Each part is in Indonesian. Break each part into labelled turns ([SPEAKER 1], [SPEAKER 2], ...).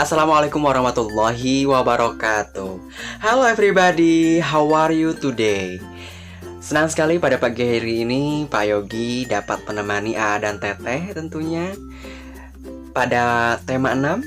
[SPEAKER 1] Assalamualaikum warahmatullahi wabarakatuh. Halo everybody, how are you today? Senang sekali pada pagi hari ini Pak Yogi dapat menemani A dan Teteh tentunya pada tema 6,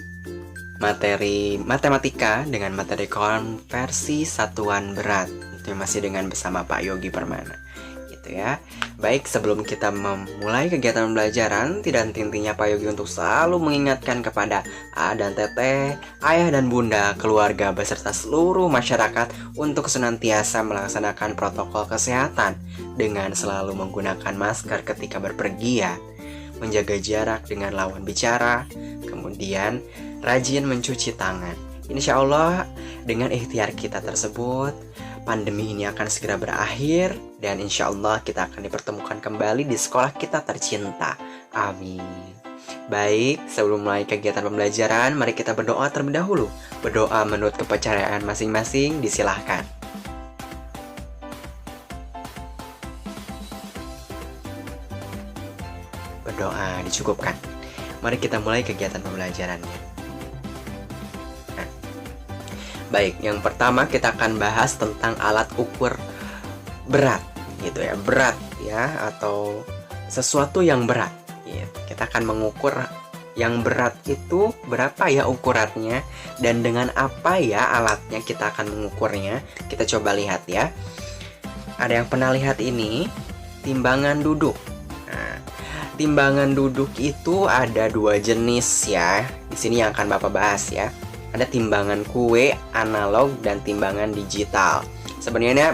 [SPEAKER 1] materi matematika dengan materi konversi satuan berat. Itu masih dengan bersama Pak Yogi Permana. Gitu ya. Baik, sebelum kita memulai kegiatan pembelajaran, tidak henti-hentinya Pak Yogi untuk selalu mengingatkan kepada A dan Teteh, ayah dan bunda, keluarga beserta seluruh masyarakat untuk senantiasa melaksanakan protokol kesehatan dengan selalu menggunakan masker ketika berpergian, menjaga jarak dengan lawan bicara, kemudian rajin mencuci tangan. Insya Allah dengan ikhtiar kita tersebut, pandemi ini akan segera berakhir dan insya Allah kita akan dipertemukan kembali di sekolah kita tercinta. Amin. Baik, sebelum mulai kegiatan pembelajaran, mari kita berdoa terlebih dahulu. Berdoa menurut kepercayaan masing-masing, disilahkan. Berdoa dicukupkan. Mari kita mulai kegiatan pembelajarannya. Baik, yang pertama kita akan bahas tentang alat ukur berat, gitu ya, berat ya, atau sesuatu yang berat. Gitu. Kita akan mengukur yang berat itu berapa ya ukurannya dan dengan apa ya alatnya kita akan mengukurnya. Kita coba lihat ya. Ada yang pernah lihat ini, timbangan duduk. Nah, timbangan duduk itu ada dua jenis ya. Di sini yang akan Bapak bahas ya. Ada timbangan kue, analog, dan timbangan digital. Sebenarnya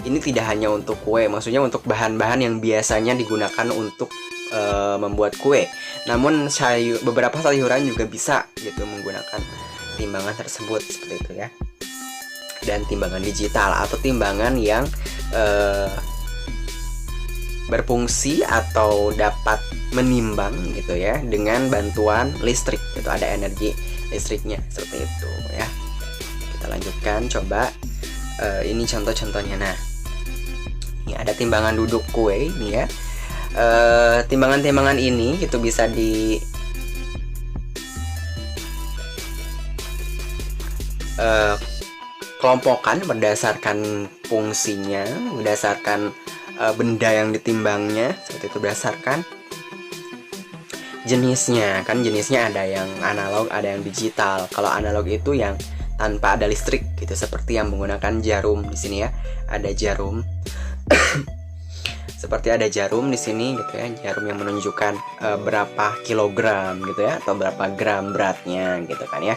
[SPEAKER 1] ini tidak hanya untuk kue, maksudnya untuk bahan-bahan yang biasanya digunakan untuk membuat kue. Namun beberapa sayuran juga bisa gitu menggunakan timbangan tersebut seperti itu ya. Dan timbangan digital atau timbangan yang berfungsi atau dapat menimbang gitu ya dengan bantuan listrik. Itu ada energi listriknya seperti itu ya. Kita lanjutkan coba ini contoh-contohnya. Nah, ini ada timbangan duduk kue ini ya. Timbangan-timbangan ini itu bisa di kelompokkan berdasarkan fungsinya, berdasarkan benda yang ditimbangnya seperti itu, berdasarkan jenisnya. Kan jenisnya ada yang analog, ada yang digital. Kalau analog itu yang tanpa ada listrik gitu, seperti yang menggunakan jarum di sini ya. Ada jarum. Seperti ada jarum di sini gitu ya, jarum yang menunjukkan berapa kilogram gitu ya, atau berapa gram beratnya gitu kan ya.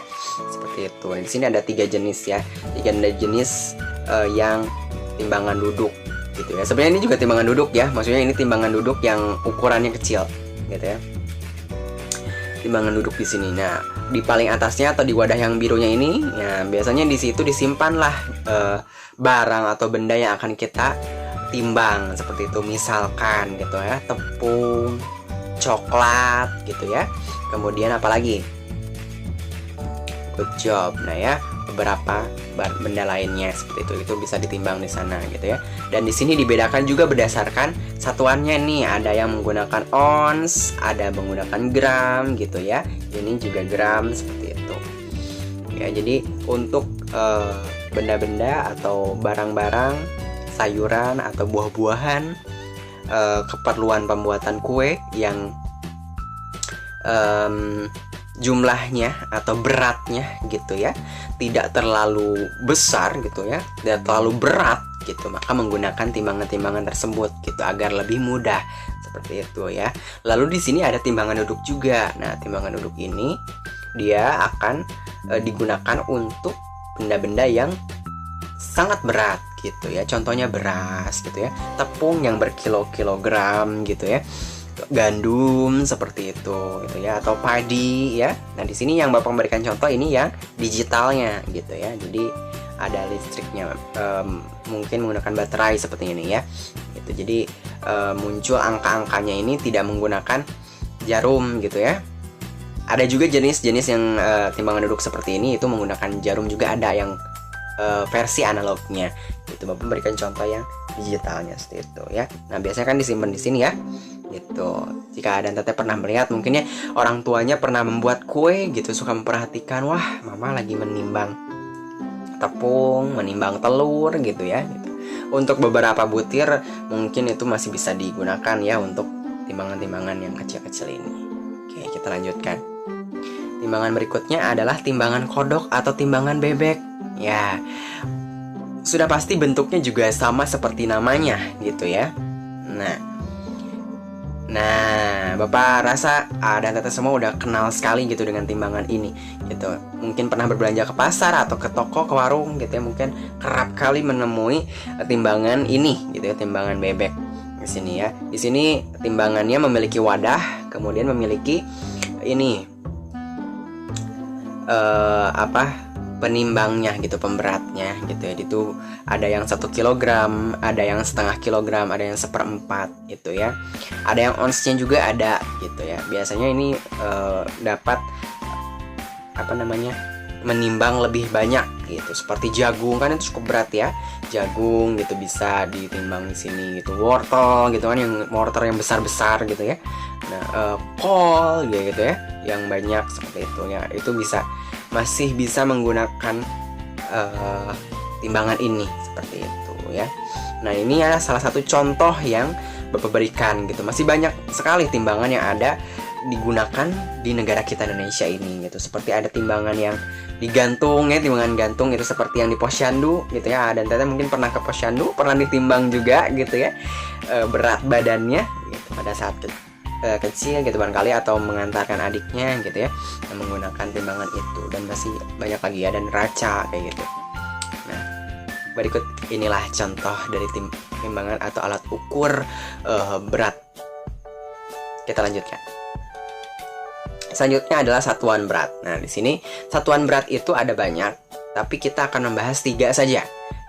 [SPEAKER 1] Seperti itu. Di sini ada 3 jenis ya. 3 jenis yang timbangan duduk gitu ya. Sebenarnya ini juga timbangan duduk ya. Maksudnya ini timbangan duduk yang ukurannya kecil gitu ya. Timbangan duduk di sini. Nah, di paling atasnya atau di wadah yang birunya ini, ya biasanya di situ disimpanlah barang atau benda yang akan kita timbang seperti itu. Misalkan gitu ya, tepung, coklat gitu ya. Kemudian apa lagi? Good job. Nah ya, beberapa benda lainnya seperti itu bisa ditimbang di sana gitu ya. Dan di sini dibedakan juga berdasarkan satuannya nih, ada yang menggunakan ons, ada menggunakan gram gitu ya. Ini juga gram seperti itu. Ya, jadi untuk benda-benda atau barang-barang, sayuran atau buah-buahan, keperluan pembuatan kue yang jumlahnya atau beratnya gitu ya tidak terlalu besar gitu ya, tidak terlalu berat gitu, maka menggunakan timbangan-timbangan tersebut gitu agar lebih mudah seperti itu ya. Lalu di sini ada timbangan duduk juga. Nah, timbangan duduk ini dia akan digunakan untuk benda-benda yang sangat berat gitu ya. Contohnya beras gitu ya, tepung yang berkilo-kilogram gitu ya, gandum seperti itu gitu ya, atau padi ya. Nah, di sini yang Bapak memberikan contoh ini yang digitalnya gitu ya. Jadi ada listriknya, mungkin menggunakan baterai seperti ini ya. Gitu. Jadi muncul angka-angkanya ini tidak menggunakan jarum gitu ya. Ada juga jenis-jenis yang timbangan duduk seperti ini itu menggunakan jarum juga, ada yang versi analognya. Itu Bapak memberikan contoh yang digitalnya seperti itu ya. Nah, biasanya kan disimpan di sini ya. gitu. Jika Adan Teteh pernah melihat, mungkin ya orang tuanya pernah membuat kue gitu, suka memperhatikan, wah mama lagi menimbang tepung, menimbang telur gitu ya gitu. Untuk beberapa butir mungkin itu masih bisa digunakan ya untuk timbangan-timbangan yang kecil-kecil ini. Oke, kita lanjutkan. Timbangan berikutnya adalah timbangan kodok atau timbangan bebek. Ya, sudah pasti bentuknya juga sama seperti namanya gitu ya. Nah, Bapak rasa dan Teteh semua udah kenal sekali gitu dengan timbangan ini gitu. Mungkin pernah berbelanja ke pasar atau ke toko, ke warung gitu ya, mungkin kerap kali menemui timbangan ini gitu ya, timbangan bebek di sini ya. Di sini timbangannya memiliki wadah, kemudian memiliki ini penimbangnya gitu, pemberatnya gitu ya. Itu ada yang 1 kilogram, ada yang setengah kilogram, ada yang 1/4 gitu ya. Ada yang onsnya juga ada gitu ya. Biasanya ini dapat menimbang lebih banyak gitu. Seperti jagung kan itu cukup berat ya. Jagung gitu bisa ditimbang di sini gitu. Wortel gitu kan, yang wortel yang besar-besar gitu ya. Nah, kol gitu ya, yang banyak seperti itu ya. Itu masih bisa menggunakan timbangan ini seperti itu ya. Nah, ini ya salah satu contoh yang Bapak berikan gitu. Masih banyak sekali timbangan yang ada digunakan di negara kita Indonesia ini gitu. Seperti ada timbangan yang digantung ya, timbangan gantung itu seperti yang di posyandu gitu ya. Dan Teteh mungkin pernah ke posyandu, pernah ditimbang juga gitu ya, berat badannya gitu pada saat kecil gitu barangkali, atau mengantarkan adiknya gitu ya, yang menggunakan timbangan itu. Dan masih banyak lagi ya, dan raca kayak gitu. Nah, berikut inilah contoh dari timbangan atau alat ukur berat. Kita lanjutkan. Selanjutnya adalah satuan berat. Nah, di sini satuan berat itu ada banyak, tapi kita akan membahas 3 saja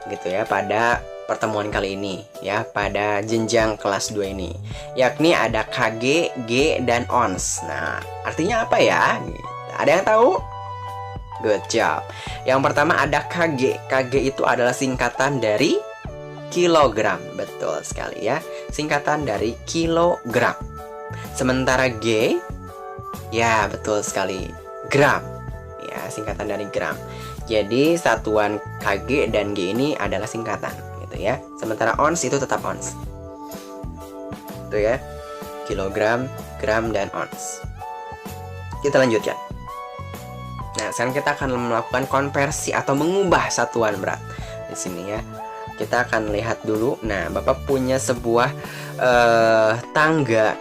[SPEAKER 1] gitu ya pada pertemuan kali ini ya, pada jenjang kelas 2 ini, yakni ada kg, g, dan ons. Nah, artinya apa ya? Ada yang tahu? Good job. Yang pertama ada kg. Kg itu adalah singkatan dari kilogram. Betul sekali ya, singkatan dari kilogram. Sementara g, ya betul sekali, gram. Ya, singkatan dari gram. Jadi satuan kg dan g ini adalah singkatan gitu ya. Sementara ons itu tetap ons. Itu ya. Kilogram, gram, dan ons. Kita lanjutkan. Nah, sekarang kita akan melakukan konversi atau mengubah satuan berat. Di sini ya. Kita akan lihat dulu. Nah, Bapak punya sebuah tangga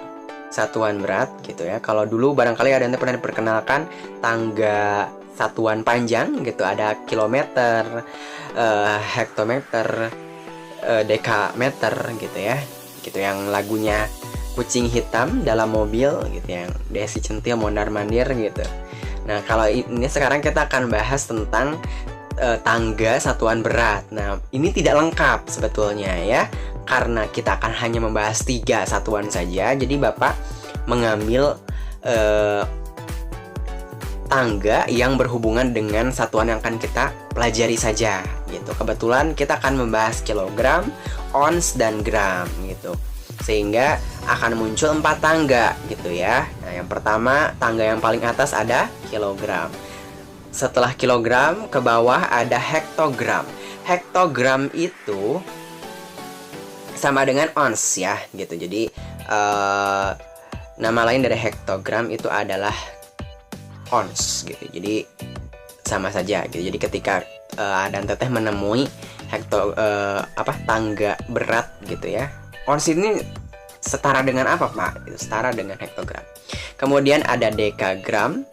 [SPEAKER 1] satuan berat gitu ya. Kalau dulu barangkali ada yang pernah diperkenalkan tangga satuan panjang gitu, ada kilometer, hektometer, dekameter gitu ya. Gitu yang lagunya Kucing Hitam dalam mobil gitu, yang Desi Centil mondar-mandir gitu. Nah, kalau ini sekarang kita akan bahas tentang tangga satuan berat. Nah, ini tidak lengkap sebetulnya ya, karena kita akan hanya membahas 3 satuan saja. Jadi Bapak mengambil tangga yang berhubungan dengan satuan yang akan kita pelajari saja gitu. Kebetulan kita akan membahas kilogram, ons, dan gram gitu. Sehingga akan muncul 4 tangga gitu ya. Nah, yang pertama, tangga yang paling atas ada kilogram. Setelah kilogram, ke bawah ada hektogram. Hektogram itu sama dengan ons ya gitu. Jadi nama lain dari hektogram itu adalah ons gitu. Jadi sama saja gitu. Jadi ketika dan Teteh menemui tangga berat gitu ya, ons ini setara dengan apa, Pak? Itu setara dengan hektogram. Kemudian ada dekagram,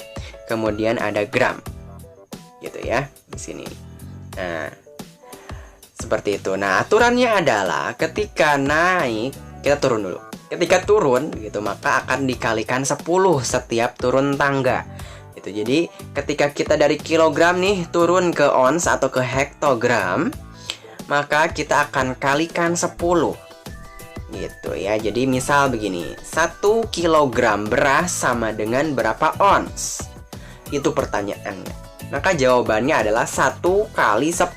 [SPEAKER 1] kemudian ada gram. Gitu ya, di sini. Nah, seperti itu. Nah, aturannya adalah ketika naik, kita turun dulu. Ketika turun gitu, maka akan dikalikan 10 setiap turun tangga. Gitu. Jadi, ketika kita dari kilogram nih turun ke ons atau ke hektogram, maka kita akan kalikan 10. Gitu ya. Jadi misal begini, 1 kilogram beras sama dengan berapa ons? Itu pertanyaannya. Maka jawabannya adalah 1 kali 10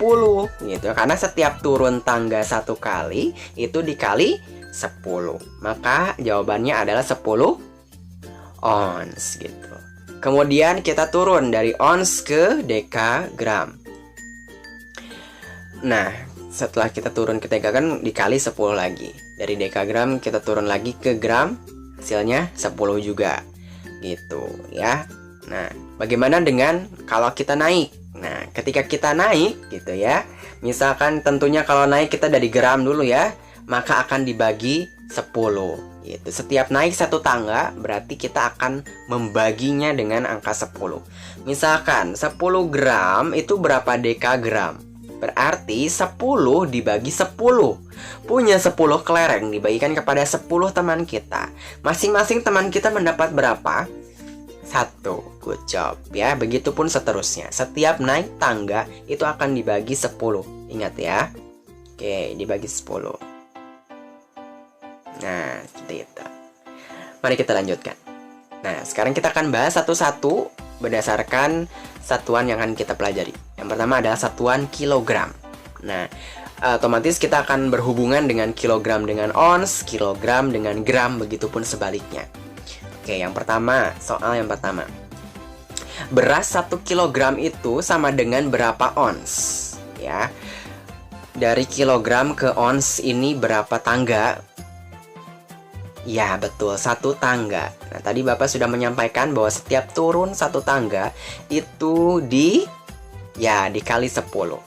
[SPEAKER 1] gitu. Karena setiap turun tangga 1 kali itu dikali 10. Maka jawabannya adalah 10 ons gitu. Kemudian kita turun dari ons ke dekagram. Nah, setelah kita turun ke dekagram dikali 10 lagi. Dari dekagram kita turun lagi ke gram, hasilnya 10 juga. Gitu ya. Nah, bagaimana dengan kalau kita naik? Nah, ketika kita naik gitu ya. Misalkan tentunya kalau naik kita dari gram dulu ya, maka akan dibagi 10 gitu. Setiap naik satu tangga berarti kita akan membaginya dengan angka 10. Misalkan 10 gram itu berapa dekagram? Berarti 10 dibagi 10. Punya 10 kelereng dibagikan kepada 10 teman kita. Masing-masing teman kita mendapat berapa? 1. Good job ya. Begitupun seterusnya. Setiap naik tangga itu akan dibagi 10. Ingat ya. Oke, dibagi 10. Nah, seperti itu. Mari kita lanjutkan. Nah, sekarang kita akan bahas satu-satu berdasarkan satuan yang akan kita pelajari. Yang pertama adalah satuan kilogram. Nah, otomatis kita akan berhubungan dengan kilogram dengan ons, kilogram dengan gram, begitupun sebaliknya. Oke, yang pertama, soal yang pertama. Beras 1 kilogram itu sama dengan berapa ons? Ya. Dari kilogram ke ons ini berapa tangga? Ya, betul, 1 tangga. Nah, tadi Bapak sudah menyampaikan bahwa setiap turun 1 tangga itu dikali 10.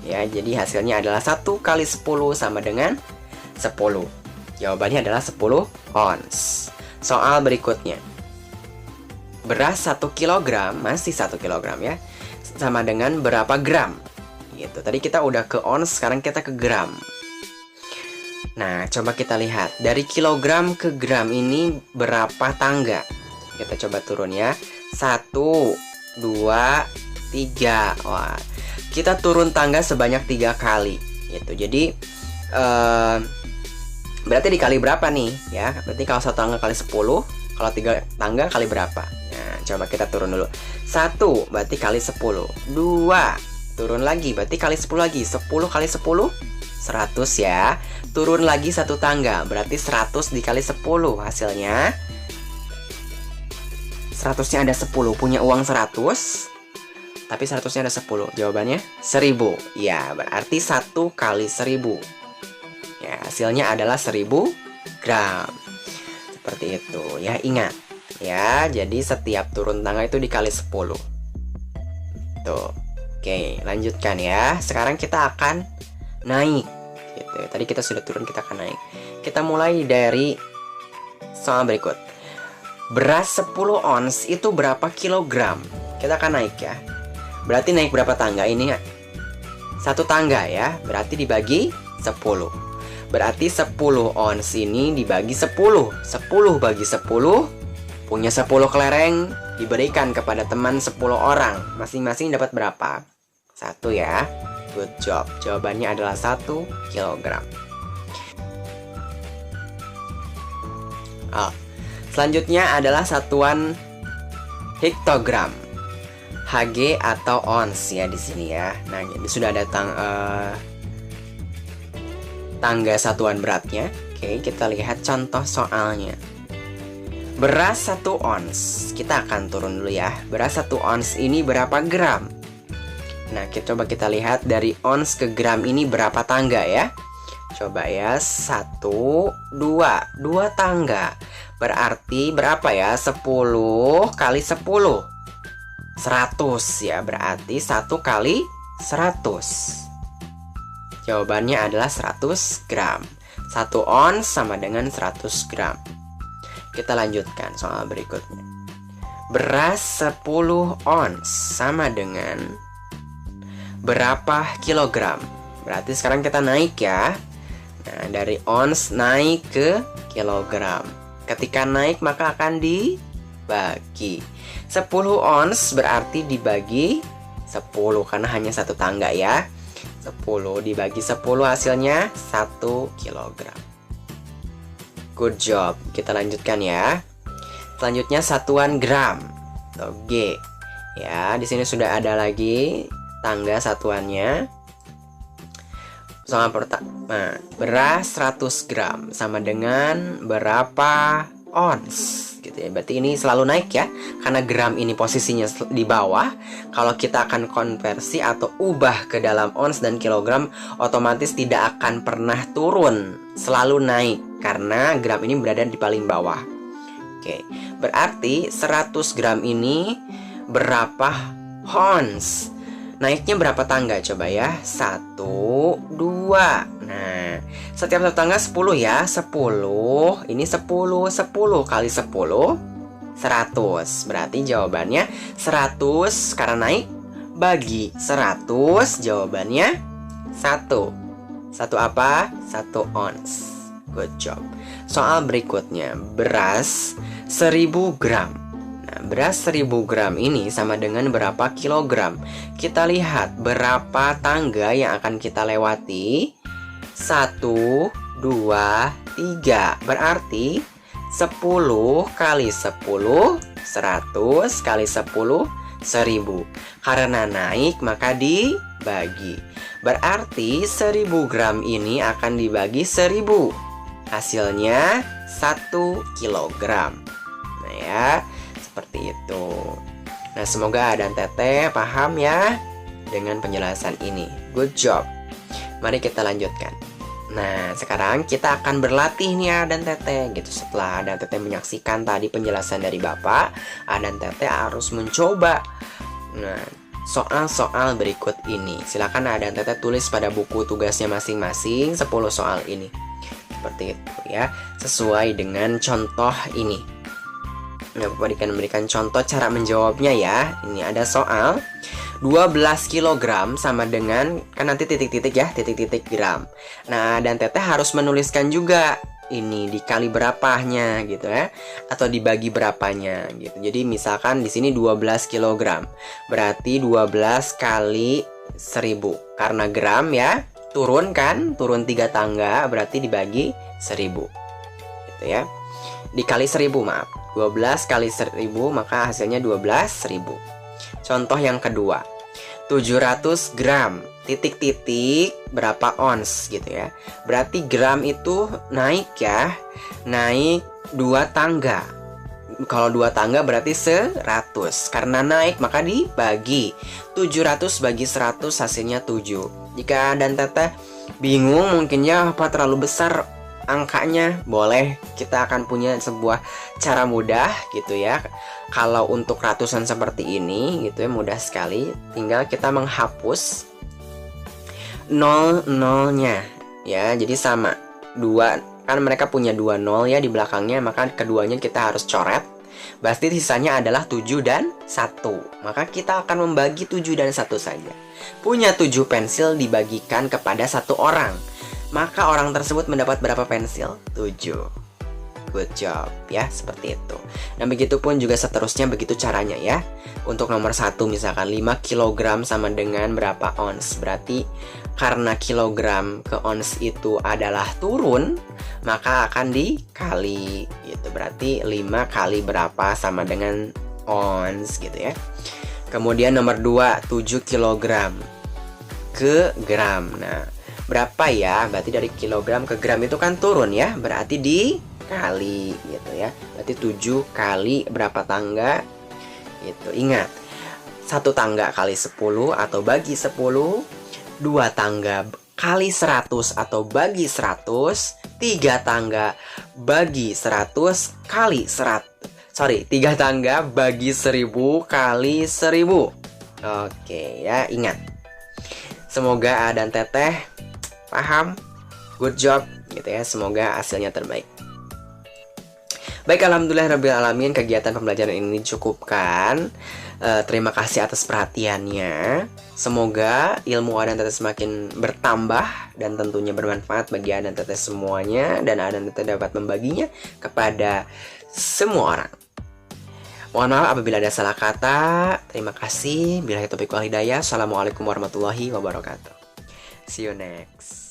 [SPEAKER 1] Ya, jadi hasilnya adalah 1 kali 10 sama dengan 10. Jawabannya adalah 10 ons. Soal berikutnya. Beras 1 kilogram, masih 1 kilogram ya, sama dengan berapa gram? Gitu. Tadi kita udah ke ons, sekarang kita ke gram. Nah, coba kita lihat. Dari kilogram ke gram ini berapa tangga? Kita coba turun ya. 1, 2, 3. Wah, kita turun tangga sebanyak 3 kali. Gitu. Jadi, berarti dikali berapa nih? Ya, berarti kalau 1 tangga kali 10, kalau 3 tangga kali berapa? Nah, coba kita turun dulu. 1, berarti kali 10. 2, turun lagi, berarti kali 10 lagi. 10 kali 10, 100 ya. Turun lagi 1 tangga, berarti 100 dikali 10. Hasilnya 100-nya ada 10. Punya uang 100, tapi 100-nya ada 10. Jawabannya 1000. Ya, berarti 1 kali 1000. Ya, hasilnya adalah 1000 gram. Seperti itu ya, ingat. Ya, jadi setiap turun tangga itu dikali 10. Tuh. Oke, lanjutkan ya. Sekarang kita akan naik. Gitu. Tadi kita sudah turun, kita akan naik. Kita mulai dari soal berikut. Beras 10 ons itu berapa kilogram? Kita akan naik ya. Berarti naik berapa tangga ini? 1 tangga ya. Berarti dibagi 10. Berarti 10 ons ini dibagi 10. 10 bagi 10, punya 10 kelereng, diberikan kepada teman 10 orang. Masing-masing dapat berapa? 1 ya. Good job. Jawabannya adalah 1 kilogram. Selanjutnya adalah satuan hektogram. Hg atau ons ya di sini ya. Nah, ini sudah ada tangga satuan beratnya. Oke, kita lihat contoh soalnya. Beras 1 ons. Kita akan turun dulu ya. Beras 1 ons ini berapa gram? Nah, coba kita lihat dari ons ke gram ini berapa tangga ya. Coba ya, 1, 2. 2 tangga. Berarti berapa ya? 10 kali 10. 100 ya, berarti 1 kali 100. Jawabannya adalah 100 gram. 1 ons sama dengan 100 gram. Kita lanjutkan soal berikutnya. Beras 10 ons sama dengan berapa kilogram? Berarti sekarang kita naik ya. Nah, dari ons naik ke kilogram. Ketika naik maka akan dibagi. 10 ons berarti dibagi 10 karena hanya 1 tangga ya. 10 dibagi 10 hasilnya 1 kilogram. Good job. Kita lanjutkan ya. Selanjutnya satuan gram atau G. Ya, di sini sudah ada lagi tangga satuannya. Soal pertama, beras 100 gram sama dengan berapa ons gitu ya. Berarti ini selalu naik ya, karena gram ini posisinya di bawah. Kalau kita akan konversi atau ubah ke dalam ons dan kilogram, otomatis tidak akan pernah turun, selalu naik karena gram ini berada di paling bawah. Oke, berarti 100 gram ini berapa ons? Naiknya berapa tangga coba ya? 1, 2. Nah, setiap satu tangga 10 ya. 10. Ini 10. 10 kali 10 100. Berarti jawabannya 100 karena naik bagi 100. Jawabannya 1. 1 apa? 1 ons. Good job. Soal berikutnya, beras 1000 gram. Nah, beras 1000 gram ini sama dengan berapa kilogram? Kita lihat berapa tangga yang akan kita lewati. 1, 2, 3. Berarti 10 kali 10 100 kali 10 1000. Karena naik maka dibagi. Berarti 1000 gram ini akan dibagi 1000. Hasilnya 1 kilogram. Nah ya, seperti itu. Nah, semoga Adan Teteh paham ya dengan penjelasan ini. Good job. Mari kita lanjutkan. Nah, sekarang kita akan berlatih nih Adan Teteh gitu. Setelah Adan Teteh menyaksikan tadi penjelasan dari Bapak, Adan Teteh harus mencoba. Nah, soal-soal berikut ini. Silakan Adan Teteh tulis pada buku tugasnya masing-masing 10 soal ini. Seperti itu ya, sesuai dengan contoh ini. Nah, Bapak akan memberikan contoh cara menjawabnya ya. Ini ada soal 12 kg sama dengan, kan nanti titik-titik ya, titik-titik gram. Nah, dan Teteh harus menuliskan juga ini dikali berapanya gitu ya, atau dibagi berapanya gitu. Jadi misalkan di sini 12 kg. Berarti 12 kali 1000. Karena gram ya, turun kan? Turun 3 tangga, berarti dibagi 1000. Gitu ya. Dikali 1000, maaf. 12 kali 1000 maka hasilnya 12.000. Contoh yang kedua, 700 gram titik-titik berapa ons gitu ya. Berarti gram itu naik ya, naik 2 tangga. Kalau 2 tangga berarti 100. Karena naik maka dibagi. 700 bagi 100 hasilnya 7. Jika Adan Teteh bingung mungkinnya apa terlalu besar angkanya, boleh kita akan punya sebuah cara mudah gitu ya. Kalau untuk ratusan seperti ini gitu ya, mudah sekali. Tinggal kita menghapus 0-0-nya ya. Jadi sama 2, kan mereka punya 2 0 ya di belakangnya, maka keduanya kita harus coret. Berarti sisanya adalah 7 dan 1. Maka kita akan membagi 7 dan 1 saja. Punya 7 pensil dibagikan kepada 1 orang, maka orang tersebut mendapat berapa pensil? 7. Good job ya, seperti itu. Dan begitu pun juga seterusnya, begitu caranya ya. Untuk nomor 1 misalkan 5 kg sama dengan berapa ons. Berarti karena kilogram ke ons itu adalah turun, maka akan dikali gitu. Berarti 5 kali berapa sama dengan ons gitu ya. Kemudian nomor 2, 7 kg ke gram. Nah, berapa ya? Berarti dari kilogram ke gram itu kan turun ya. Berarti dikali gitu ya. Berarti 7 kali berapa tangga gitu. Ingat, 1 tangga kali 10 atau bagi 10, 2 tangga kali 100 atau bagi 100, 3 tangga bagi 100 kali 3 tangga bagi 1000 kali 1000. Oke ya, ingat. Semoga Adan Teteh paham. Good job gitu ya. Semoga hasilnya terbaik. Baik, alhamdulillahirrabbilalamin, kegiatan pembelajaran ini dicukupkan. Terima kasih atas perhatiannya. Semoga ilmu Adan Teteh semakin bertambah dan tentunya bermanfaat bagi Adan Teteh semuanya, dan Adan Teteh dapat membaginya kepada semua orang. Mohon maaf apabila ada salah kata. Terima kasih. Billahi taufiq wal hidayah. Assalamualaikum warahmatullahi wabarakatuh. See you next.